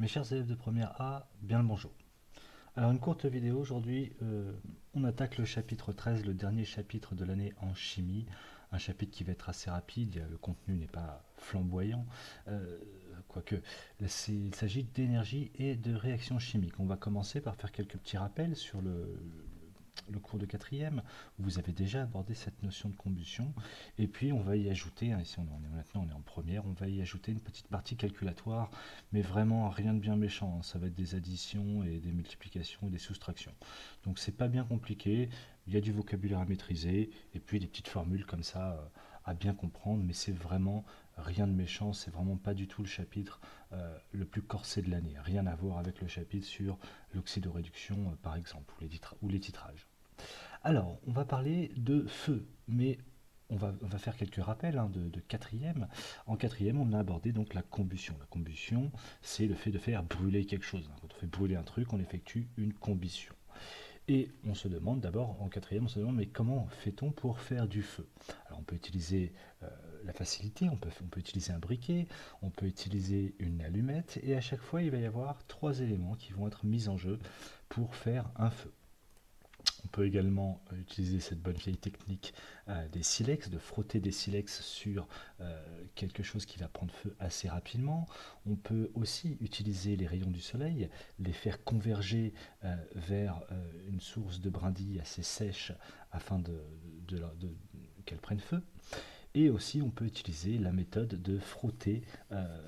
Mes chers élèves de première A, bien le bonjour. Alors une courte vidéo aujourd'hui, on attaque le chapitre 13, le dernier chapitre de l'année en chimie, un chapitre qui va être assez rapide, le contenu n'est pas flamboyant, euh, quoique il s'agit d'énergie et de réaction chimique. On va commencer par faire quelques petits rappels sur le cours de quatrième, où vous avez déjà abordé cette notion de combustion, et puis on va y ajouter, ici maintenant on est en première, on va y ajouter une petite partie calculatoire, mais vraiment rien de bien méchant, hein. Ça va être des additions et des multiplications et des soustractions. Donc c'est pas bien compliqué, il y a du vocabulaire à maîtriser, et puis des petites formules comme ça à bien comprendre, mais c'est vraiment rien de méchant, c'est vraiment pas du tout le chapitre le plus corsé de l'année, rien à voir avec le chapitre sur l'oxydoréduction par exemple, ou les titrages. Alors, on va parler de feu, mais on va faire quelques rappels de quatrième. En quatrième, on a abordé donc la combustion. La combustion, c'est le fait de faire brûler quelque chose. Quand on fait brûler un truc, on effectue une combustion. Et on se demande d'abord, en quatrième, on se demande, mais comment fait-on pour faire du feu? Alors on peut utiliser la facilité, on peut utiliser un briquet, on peut utiliser une allumette, et à chaque fois, il va y avoir trois éléments qui vont être mis en jeu pour faire un feu. On peut également utiliser cette bonne vieille technique des silex, de frotter des silex sur quelque chose qui va prendre feu assez rapidement. On peut aussi utiliser les rayons du soleil, les faire converger vers une source de brindilles assez sèche afin qu'elles prennent feu. Et aussi, on peut utiliser la méthode de frotter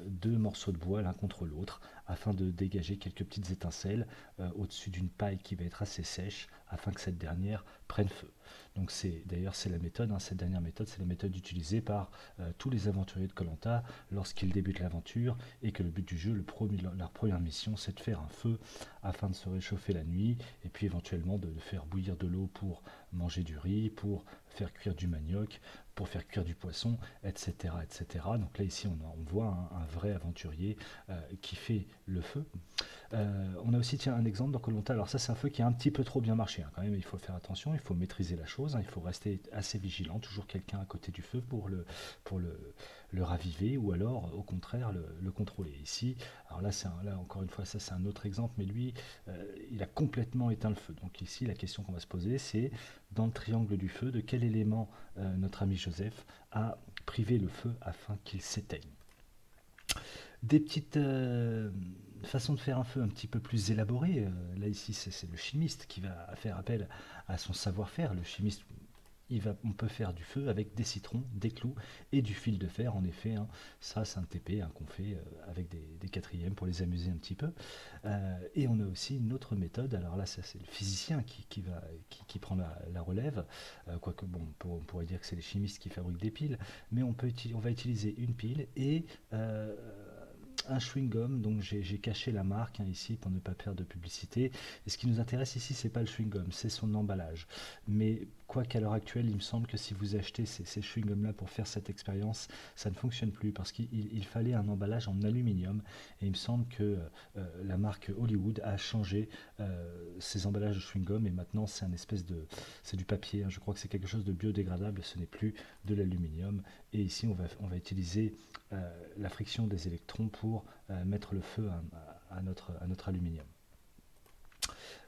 deux morceaux de bois l'un contre l'autre afin de dégager quelques petites étincelles au-dessus d'une paille qui va être assez sèche afin que cette dernière prenne feu. Donc c'est la méthode, cette dernière méthode, c'est la méthode utilisée par tous les aventuriers de koh lorsqu'ils débutent l'aventure et que le but du jeu, leur première mission, c'est de faire un feu afin de se réchauffer la nuit et puis éventuellement de faire bouillir de l'eau pour manger du riz, pour faire cuire du manioc, pour faire cuire du poisson, etc. etc. Donc là ici on voit un vrai aventurier qui fait le feu. On a aussi un exemple dans koh. Alors ça c'est un feu qui a un petit peu trop bien marché, hein. Quand même il faut faire attention, il faut maîtriser la chose, hein. Il faut rester assez vigilant, toujours quelqu'un à côté du feu pour le raviver ou alors au contraire le contrôler. Ici, alors là encore une fois ça c'est un autre exemple, mais lui il a complètement éteint le feu. Donc ici la question qu'on va se poser c'est dans le triangle du feu, de quel élément notre ami Joseph a privé le feu afin qu'il s'éteigne. Des petites façons de faire un feu un petit peu plus élaborées. Là ici c'est le chimiste qui va faire appel à son savoir-faire. Le chimiste, on peut faire du feu avec des citrons, des clous et du fil de fer, en effet, hein. Ça, c'est un TP qu'on fait avec des quatrièmes pour les amuser un petit peu. Et on a aussi une autre méthode. Alors là, ça, c'est le physicien qui prend la relève. Quoique, bon, on pourrait dire que c'est les chimistes qui fabriquent des piles. Mais on va utiliser une pile et un chewing-gum. Donc j'ai caché la marque ici pour ne pas faire de publicité. Et ce qui nous intéresse ici, c'est pas le chewing-gum, c'est son emballage. Mais quoi qu'à l'heure actuelle, il me semble que si vous achetez ces chewing-gums là pour faire cette expérience, ça ne fonctionne plus parce qu'il fallait un emballage en aluminium. Et il me semble que la marque Hollywood a changé ses emballages de chewing-gum et maintenant c'est du papier, hein. Je crois que c'est quelque chose de biodégradable, ce n'est plus de l'aluminium. Et ici, on va utiliser la friction des électrons pour mettre le feu à notre aluminium.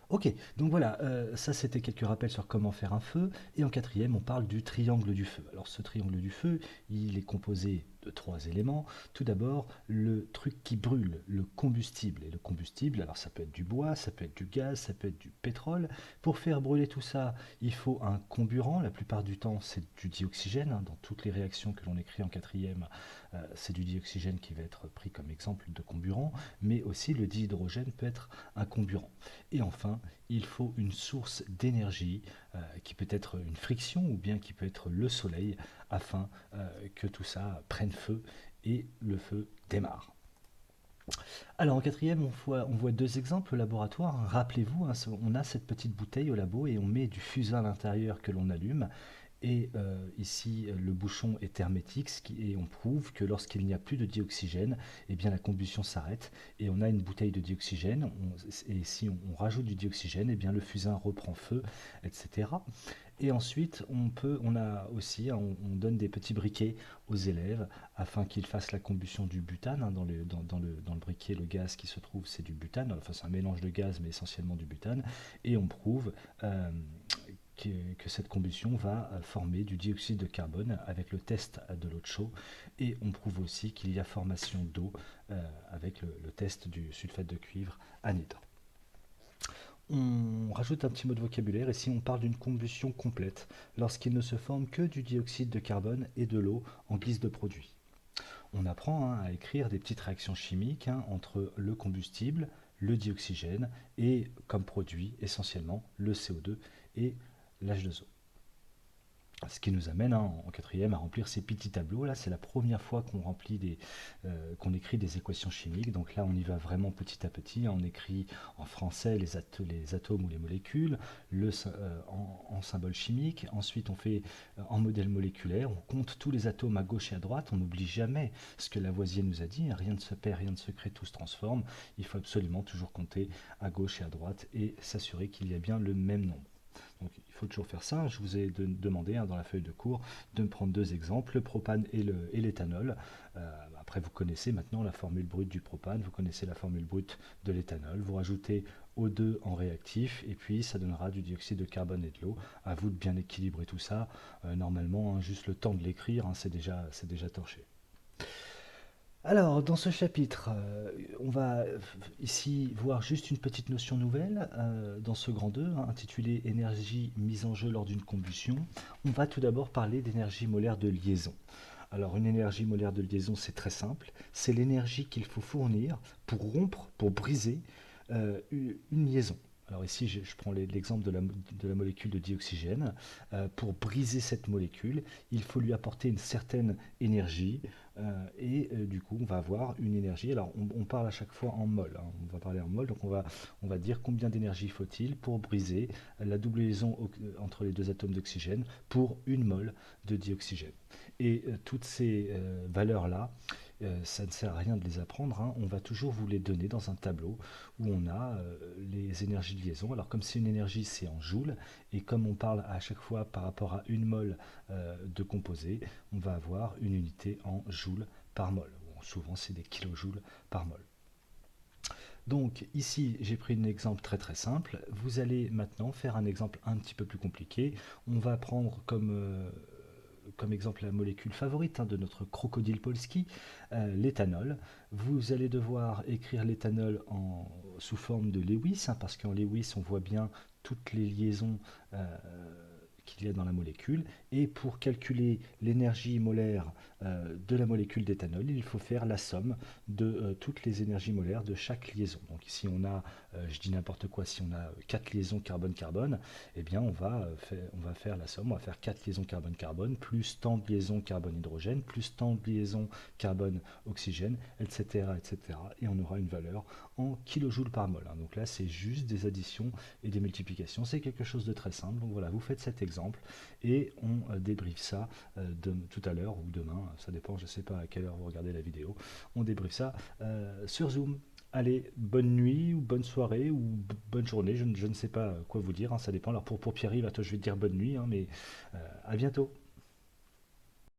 Ok, donc voilà, ça c'était quelques rappels sur comment faire un feu. Et en quatrième, on parle du triangle du feu. Alors ce triangle du feu, il est composé de trois éléments. Tout d'abord, le truc qui brûle, le combustible. Et le combustible, alors ça peut être du bois, ça peut être du gaz, ça peut être du pétrole. Pour faire brûler tout ça, il faut un comburant. La plupart du temps, c'est du dioxygène, hein. Dans toutes les réactions que l'on écrit en quatrième, c'est du dioxygène qui va être pris comme exemple de comburant. Mais aussi le dihydrogène peut être un comburant. Et enfin, il faut une source d'énergie qui peut être une friction ou bien qui peut être le soleil afin que tout ça prenne feu et le feu démarre. Alors en quatrième, on voit deux exemples au laboratoire. Rappelez-vous, hein, on a cette petite bouteille au labo et on met du fusain à l'intérieur que l'on allume. Et ici, le bouchon est hermétique et on prouve que lorsqu'il n'y a plus de dioxygène, eh bien, la combustion s'arrête et on a une bouteille de dioxygène. Et si on rajoute du dioxygène, eh bien, le fusain reprend feu, etc. Et ensuite, on a aussi, hein, on donne des petits briquets aux élèves afin qu'ils fassent la combustion du butane, hein, dans le briquet fabriquer le gaz qui se trouve, c'est du butane, enfin c'est un mélange de gaz mais essentiellement du butane, et on prouve que cette combustion va former du dioxyde de carbone avec le test de l'eau de chaux, et on prouve aussi qu'il y a formation d'eau avec le test du sulfate de cuivre anhydre. On rajoute un petit mot de vocabulaire ici, on parle d'une combustion complète lorsqu'il ne se forme que du dioxyde de carbone et de l'eau en guise de produit. On apprend à écrire des petites réactions chimiques entre le combustible, le dioxygène et comme produit essentiellement le CO2 et l'H2O. Ce qui nous amène en quatrième à remplir ces petits tableaux. Là, c'est la première fois qu'on écrit des équations chimiques. Donc là, on y va vraiment petit à petit. On écrit en français les atomes ou les molécules en symbole chimique. Ensuite, on fait en modèle moléculaire. On compte tous les atomes à gauche et à droite. On n'oublie jamais ce que Lavoisier nous a dit. Rien ne se perd, rien ne se crée, tout se transforme. Il faut absolument toujours compter à gauche et à droite et s'assurer qu'il y a bien le même nombre. Donc il faut toujours faire ça. Je vous ai demandé dans la feuille de cours de me prendre deux exemples, le propane et l'éthanol. Après, vous connaissez maintenant la formule brute du propane, vous connaissez la formule brute de l'éthanol. Vous rajoutez O2 en réactif et puis ça donnera du dioxyde de carbone et de l'eau. À vous de bien équilibrer tout ça. Normalement, juste le temps de l'écrire, c'est déjà torché. Alors, dans ce chapitre, on va ici voir juste une petite notion nouvelle dans ce grand 2, intitulé énergie mise en jeu lors d'une combustion. On va tout d'abord parler d'énergie molaire de liaison. Alors, une énergie molaire de liaison, c'est très simple. C'est l'énergie qu'il faut fournir pour rompre, pour briser une liaison. Alors ici, je prends l'exemple de la molécule de dioxygène. Pour briser cette molécule, il faut lui apporter une certaine énergie et du coup, on va avoir une énergie. Alors, on parle à chaque fois en mol. On va parler en mol, donc on va dire combien d'énergie faut-il pour briser la double liaison entre les deux atomes d'oxygène pour une mol de dioxygène. Et toutes ces valeurs-là, ça ne sert à rien de les apprendre, on va toujours vous les donner dans un tableau où on a les énergies de liaison. Alors comme c'est une énergie, c'est en joules, et comme on parle à chaque fois par rapport à une mol de composé, on va avoir une unité en joules par mol. Bon, souvent c'est des kilojoules par mol. Donc ici, j'ai pris un exemple très très simple. Vous allez maintenant faire un exemple un petit peu plus compliqué. On va prendre comme exemple la molécule favorite de notre crocodile Polski, l'éthanol. Vous allez devoir écrire l'éthanol sous forme de Lewis, parce qu'en Lewis, on voit bien toutes les liaisons qu'il y a dans la molécule. Et pour calculer l'énergie molaire de la molécule d'éthanol, il faut faire la somme de toutes les énergies molaires de chaque liaison. Donc ici on a, je dis n'importe quoi, si on a 4 liaisons carbone-carbone, eh bien on va faire la somme, on va faire 4 liaisons carbone-carbone, plus tant de liaisons carbone-hydrogène, plus tant de liaisons carbone-oxygène, etc., etc. Et on aura une valeur en kilojoules par mol. Donc là c'est juste des additions et des multiplications, c'est quelque chose de très simple. Donc voilà, vous faites cet exemple et on débriefe ça tout à l'heure ou demain, ça dépend, je ne sais pas à quelle heure vous regardez la vidéo. On débriefe ça sur Zoom. Allez, bonne nuit ou bonne soirée ou bonne journée, je ne sais pas quoi vous dire, ça dépend. Alors pour Pierre-Yves, toi je vais te dire bonne nuit, mais à bientôt.